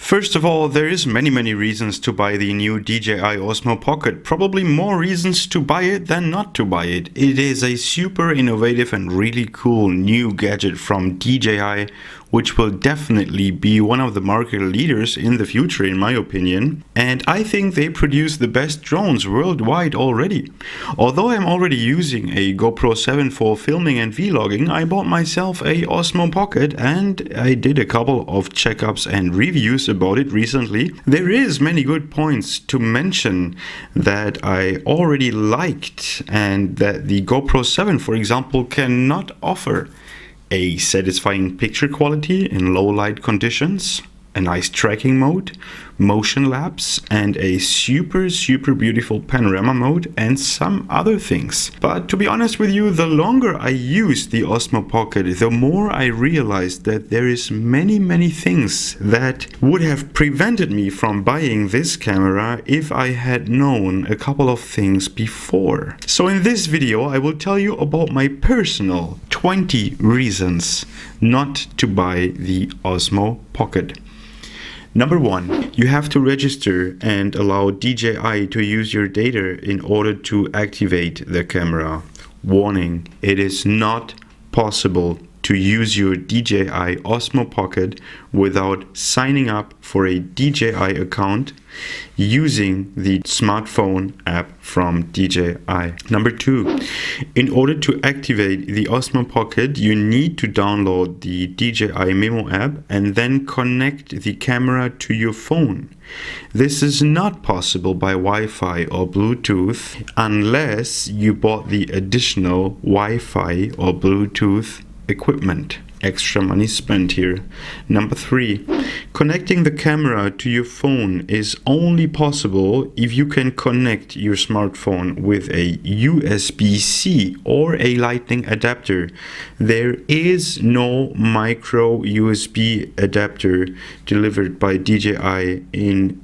First of all, there is many reasons to buy the new DJI Osmo Pocket. Probably more reasons to buy it than not to buy it. It is a super innovative and really cool new gadget from DJI, which will definitely be one of the market leaders in the future, in my opinion. And I think they produce the best drones worldwide already. Although I'm already using a GoPro 7 for filming and vlogging, I bought myself a Osmo Pocket and I did a couple of checkups and reviews about it recently. There is many good points to mention that I already liked and that the GoPro 7, for example, cannot offer. A satisfying picture quality in low light conditions, a nice tracking mode, motion lapse, and a super beautiful panorama mode, and some other things. But to be honest with you, the longer I use the Osmo Pocket, the more I realized that there is many things that would have prevented me from buying this camera if I had known a couple of things before. So in this video I will tell you about my personal 20 reasons not to buy the Osmo Pocket. Number 1, you have to register and allow DJI to use your data in order to activate the camera. Warning, it is not possible to use your DJI Osmo Pocket without signing up for a DJI account using the smartphone app from DJI. Number 2, in order to activate the Osmo Pocket, you need to download the DJI Memo app and then connect the camera to your phone. This is not possible by Wi-Fi or Bluetooth unless you bought the additional Wi-Fi or Bluetooth equipment. Extra money spent here. Number 3, connecting the camera to your phone is only possible if you can connect your smartphone with a USB-C or a Lightning adapter. There is no micro USB adapter delivered by DJI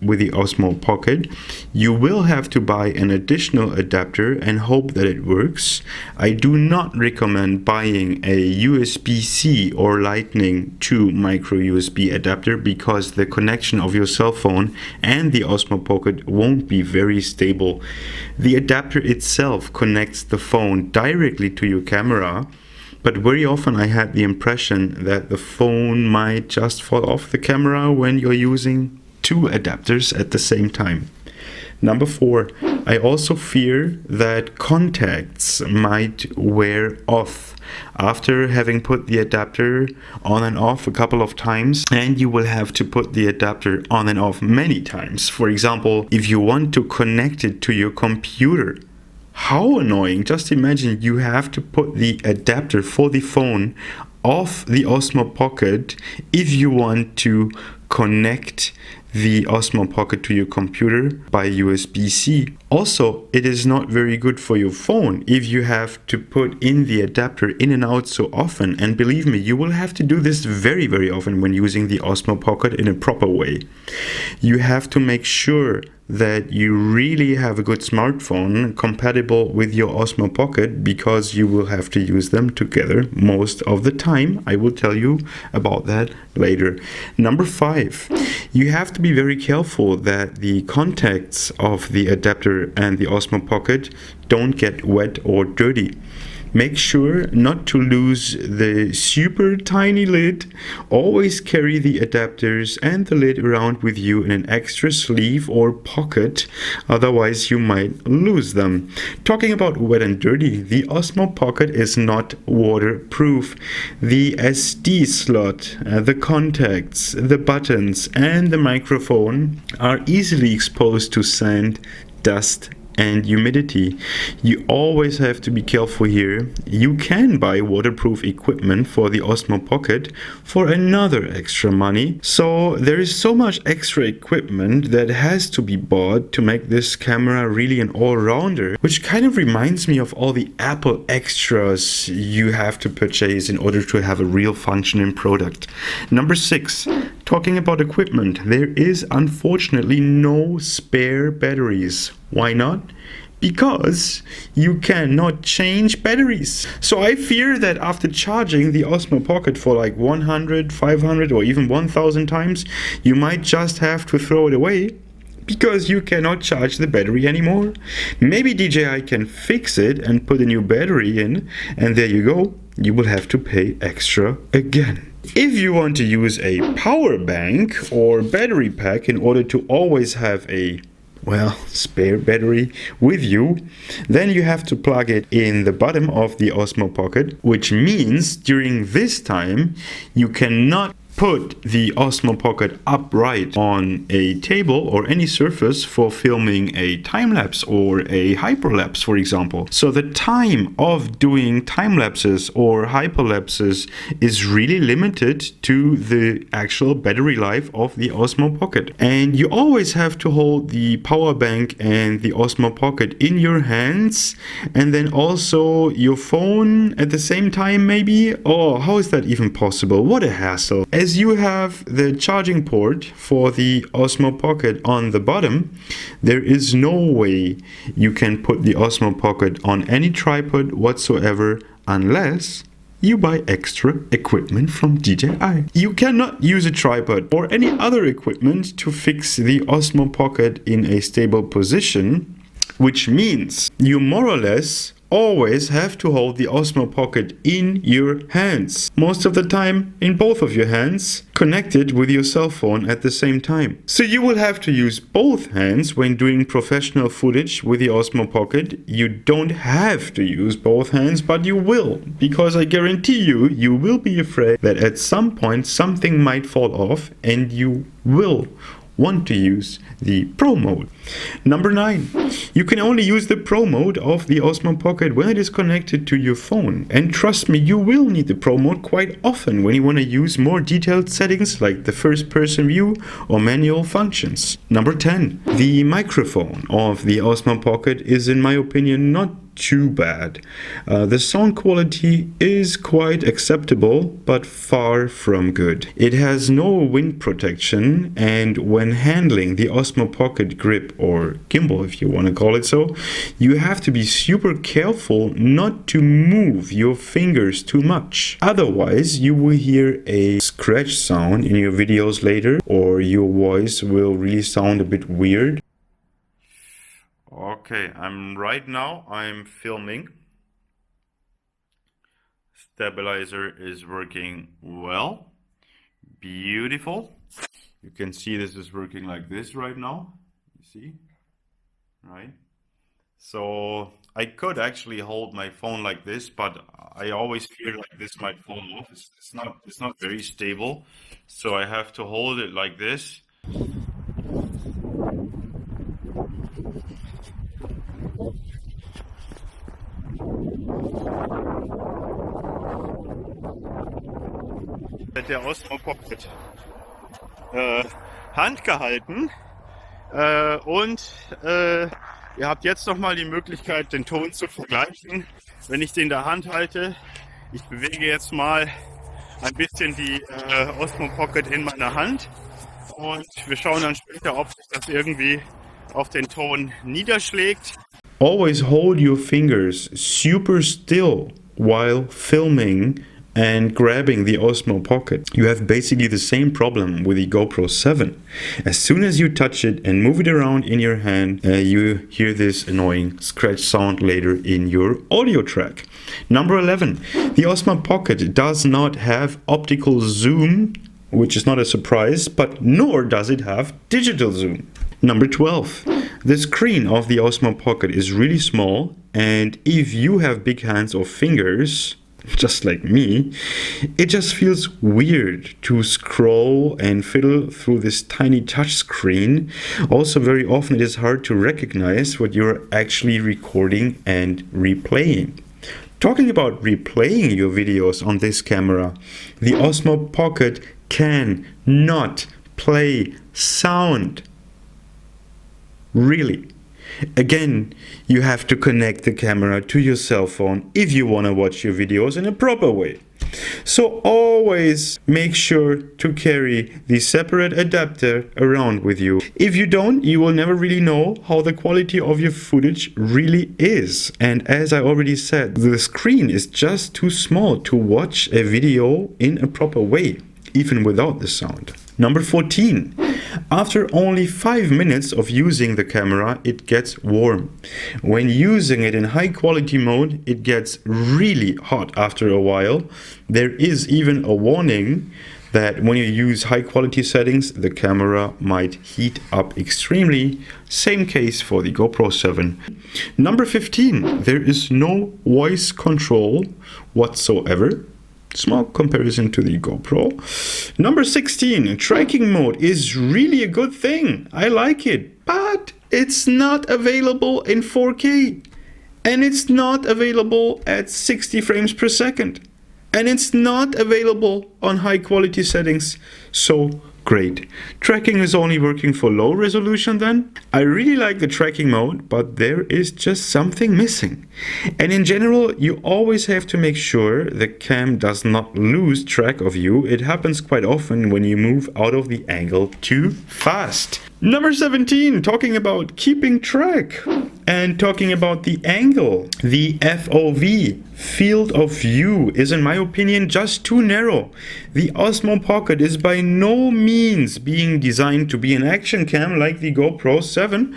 with the Osmo Pocket. You will have to buy an additional adapter and hope that it works. I do not recommend buying a USB-C or Lightning to micro USB adapter because the connection of your cell phone and the Osmo Pocket won't be very stable. The adapter itself connects the phone directly to your camera, but very often I had the impression that the phone might just fall off the camera when you're using two adapters at the same time. Number 4, I also fear that contacts might wear off after having put the adapter on and off a couple of times, and you will have to put the adapter on and off many times. For example, if you want to connect it to your computer. How annoying! Just imagine you have to put the adapter for the phone off the Osmo Pocket if you want to connect the Osmo Pocket to your computer by USB-C. Also, it is not very good for your phone if you have to put in the adapter in and out so often. And believe me, you will have to do this very often when using the Osmo Pocket in a proper way. You have to make sure that you really have a good smartphone compatible with your Osmo Pocket because you will have to use them together most of the time. I will tell you about that later. Number 5, you have to be very careful that the contacts of the adapter and the Osmo Pocket don't get wet or dirty. Make sure not to lose the super tiny lid. Always carry the adapters and the lid around with you in an extra sleeve or pocket, otherwise you might lose them. Talking about wet and dirty, the Osmo Pocket is not waterproof. The SD slot, the contacts, the buttons and the microphone are easily exposed to sand, dust and humidity. You always have to be careful here. You can buy waterproof equipment for the Osmo Pocket for another extra money. So there is so much extra equipment that has to be bought to make this camera really an all-rounder, which kind of reminds me of all the Apple extras you have to purchase in order to have a real functioning product. Number 6, talking about equipment, there is unfortunately no spare batteries. Why not? because you cannot change batteries. So I fear that after charging the Osmo Pocket for like 100, 500 or even 1000 times, you might just have to throw it away because you cannot charge the battery anymore. Maybe DJI can fix it and put a new battery in, and there you go, you will have to pay extra again. If you want to use a power bank or battery pack in order to always have a spare battery with you, then you have to plug it in the bottom of the Osmo Pocket, which means during this time you cannot put the Osmo Pocket upright on a table or any surface for filming a time-lapse or a hyperlapse, for example. So the time of doing time-lapses or hyperlapses is really limited to the actual battery life of the Osmo Pocket. And you always have to hold the power bank and the Osmo Pocket in your hands, and then also your phone at the same time maybe? Oh, how is that even possible? What a hassle. As you have the charging port for the Osmo Pocket on the bottom, there is no way you can put the Osmo Pocket on any tripod whatsoever unless you buy extra equipment from DJI. You cannot use a tripod or any other equipment to fix the Osmo Pocket in a stable position, which means you more or less always have to hold the Osmo Pocket in your hands. Most of the time in both of your hands, connected with your cell phone at the same time. So you will have to use both hands when doing professional footage with the Osmo Pocket. You don't have to use both hands, but you will, because I guarantee you, you will be afraid that at some point something might fall off and you will want to use the Pro mode. Number 9. You can only use the Pro mode of the Osmo Pocket when it is connected to your phone. And trust me, you will need the Pro mode quite often when you want to use more detailed settings like the first person view or manual functions. Number 10. The microphone of the Osmo Pocket is, in my opinion, not too bad. The sound quality is quite acceptable, but far from good. It has no wind protection, and when handling the Osmo Pocket grip or gimbal, if you want to call it so, you have to be super careful not to move your fingers too much. Otherwise, you will hear a scratch sound in your videos later, or your voice will really sound a bit weird. Okay, right now I'm filming. Stabilizer is working well. Beautiful. You can see this is working like this right now. You see? Right? So I could actually hold my phone like this, but I always fear like this might fall off. It's not very stable. So I have to hold it like this. Der Osmo Pocket Hand gehalten und ihr habt jetzt nochmal die Möglichkeit, den Ton zu vergleichen, wenn ich den in der Hand halte. Ich bewege jetzt mal ein bisschen die Osmo Pocket in meiner Hand und wir schauen dann später, ob sich das irgendwie auf den Ton niederschlägt. Always hold your fingers super still while filming and grabbing the Osmo Pocket. You have basically the same problem with the GoPro 7. As soon as you touch it and move it around in your hand, you hear this annoying scratch sound later in your audio track. Number 11. The Osmo Pocket does not have optical zoom, which is not a surprise, but nor does it have digital zoom. Number 12. The screen of the Osmo Pocket is really small, and if you have big hands or fingers, just like me, it just feels weird to scroll and fiddle through this tiny touch screen. Also, very often it is hard to recognize what you're actually recording and replaying. Talking about replaying your videos on this camera, the Osmo Pocket can not play sound. Really. Again, you have to connect the camera to your cell phone if you want to watch your videos in a proper way. So always make sure to carry the separate adapter around with you. If you don't, you will never really know how the quality of your footage really is. And as I already said, the screen is just too small to watch a video in a proper way, even without the sound. Number 14. After only 5 minutes of using the camera, it gets warm. When using it in high quality mode, it gets really hot after a while. There is even a warning that when you use high quality settings, the camera might heat up extremely. Same case for the GoPro 7. Number 15. There is no voice control whatsoever. Small comparison to the GoPro. Number 16, tracking mode is really a good thing. I like it, but it's not available in 4K. And it's not available at 60 frames per second. And it's not available on high quality settings. So great. Tracking is only working for low resolution then. I really like the tracking mode, but there is just something missing. And in general, you always have to make sure the cam does not lose track of you. It happens quite often when you move out of the angle too fast. Number 17, talking about keeping track and talking about the angle. The FOV, field of view, is in my opinion just too narrow. The Osmo Pocket is by no means being designed to be an action cam like the GoPro 7,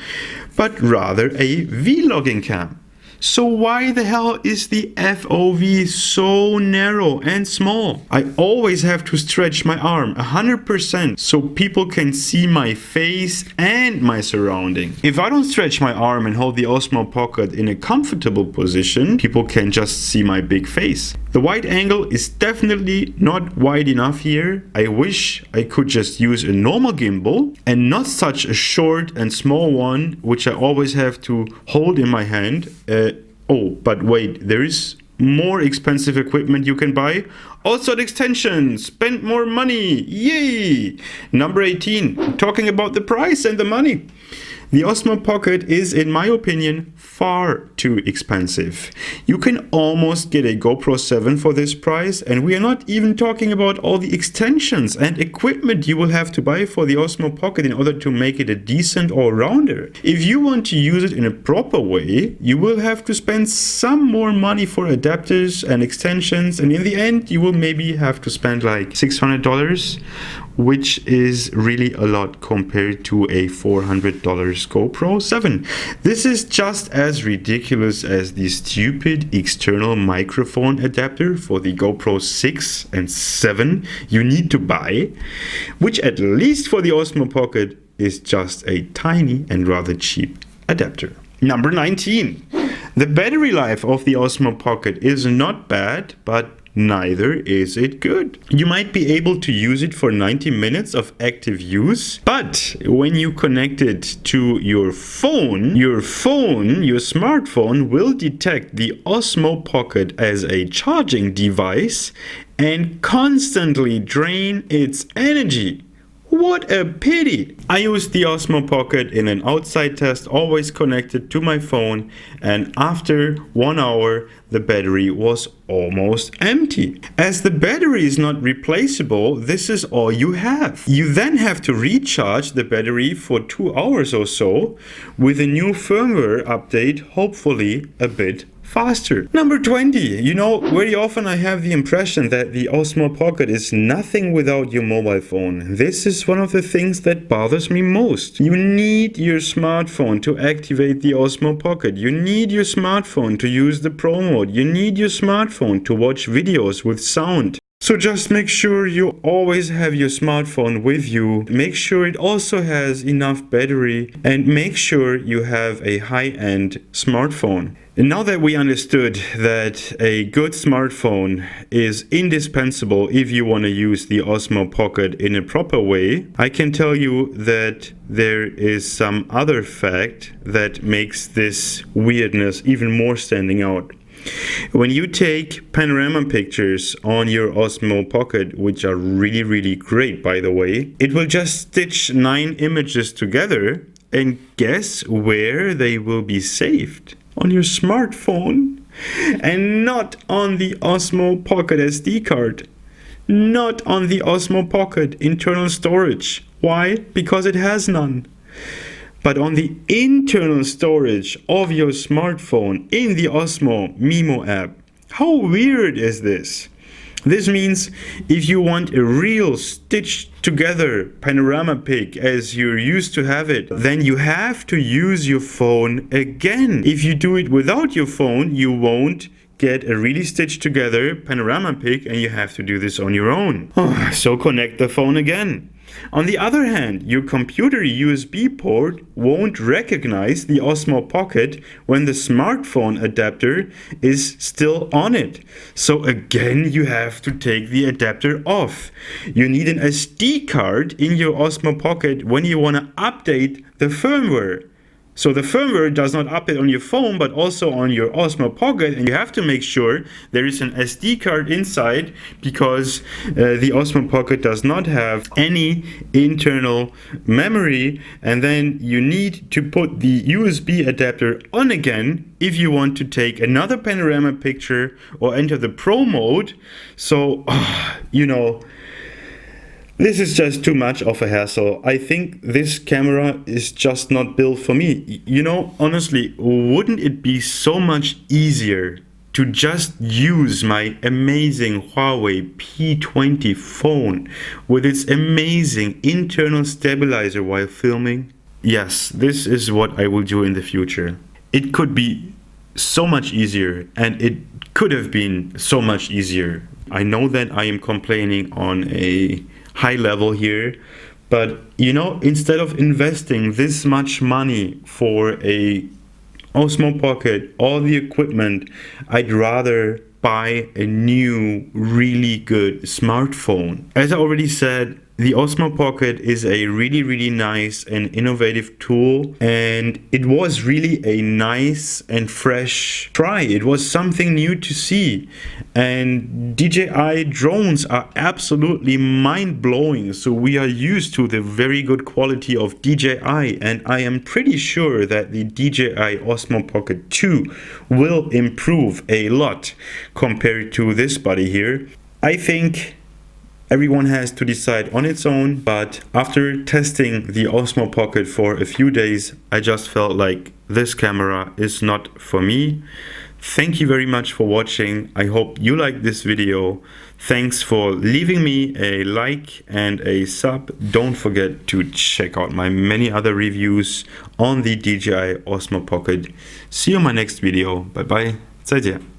but rather a vlogging cam. So why the hell is the FOV so narrow and small? I always have to stretch my arm 100% so people can see my face and my surrounding. If I don't stretch my arm and hold the Osmo Pocket in a comfortable position, people can just see my big face. The wide angle is definitely not wide enough here. I wish I could just use a normal gimbal and not such a short and small one, which I always have to hold in my hand. But wait, there is more expensive equipment you can buy. Also an extension, spend more money, yay! Number 18, talking about the price and the money. The Osmo Pocket is, in my opinion, far too expensive. You can almost get a GoPro 7 for this price, and we are not even talking about all the extensions and equipment you will have to buy for the Osmo Pocket in order to make it a decent all-rounder. If you want to use it in a proper way, you will have to spend some more money for adapters and extensions, and in the end you will maybe have to spend like $600, which is really a lot compared to a $400 GoPro 7. This is just as ridiculous as the stupid external microphone adapter for the GoPro 6 and 7 you need to buy, which at least for the Osmo Pocket is just a tiny and rather cheap adapter. Number 19. The battery life of the Osmo Pocket is not bad, but neither is it good. You might be able to use it for 90 minutes of active use, but when you connect it to your smartphone will detect the Osmo Pocket as a charging device and constantly drain its energy. What a pity! I used the Osmo Pocket in an outside test, always connected to my phone, and after 1 hour the battery was almost empty. As the battery is not replaceable, this is all you have. You then have to recharge the battery for 2 hours or so with a new firmware update, hopefully a bit faster. Number 20. You know, very often I have the impression that the Osmo Pocket is nothing without your mobile phone. This is one of the things that bothers me most. You need your smartphone to activate the Osmo Pocket. You need your smartphone to use the Pro mode. You need your smartphone to watch videos with sound. So just make sure you always have your smartphone with you. Make sure it also has enough battery, and make sure you have a high-end smartphone. And now that we understood that a good smartphone is indispensable if you want to use the Osmo Pocket in a proper way, I can tell you that there is some other fact that makes this weirdness even more standing out. When you take panorama pictures on your Osmo Pocket, which are really great by the way, it will just stitch 9 images together, and guess where they will be saved? On your smartphone. And not on the Osmo Pocket SD card. Not on the Osmo Pocket internal storage. Why? Because it has none. But on the internal storage of your smartphone in the Osmo Mimo app. How weird is this? This means if you want a real stitched together panorama pic as you're used to have it, then you have to use your phone again. If you do it without your phone, you won't get a really stitched together panorama pic, and you have to do this on your own. So connect the phone again. On the other hand, your computer USB port won't recognize the Osmo Pocket when the smartphone adapter is still on it. So again, you have to take the adapter off. You need an SD card in your Osmo Pocket when you want to update the firmware. So the firmware does not update on your phone, but also on your Osmo Pocket, and you have to make sure there is an SD card inside, because the Osmo Pocket does not have any internal memory, and then you need to put the USB adapter on again if you want to take another panorama picture or enter the Pro mode. So, this is just too much of a hassle. I think this camera is just not built for me. Honestly, wouldn't it be so much easier to just use my amazing Huawei P20 phone with its amazing internal stabilizer while filming? Yes, this is what I will do in the future. It could be so much easier, and it could have been so much easier. I know that I am complaining on a high level here, but instead of investing this much money for a Osmo Pocket, all the equipment, I'd rather buy a new really good smartphone. As I already said, the Osmo Pocket is a really, really nice and innovative tool, and it was really a nice and fresh try. It was something new to see, and DJI drones are absolutely mind-blowing, so we are used to the very good quality of DJI, and I am pretty sure that the DJI Osmo Pocket 2 will improve a lot compared to this buddy here. I think everyone has to decide on its own, but after testing the Osmo Pocket for a few days, I just felt like this camera is not for me. Thank you very much for watching. I hope you liked this video. Thanks for leaving me a like and a sub. Don't forget to check out my many other reviews on the DJI Osmo Pocket. See you in my next video. Bye bye. 再见。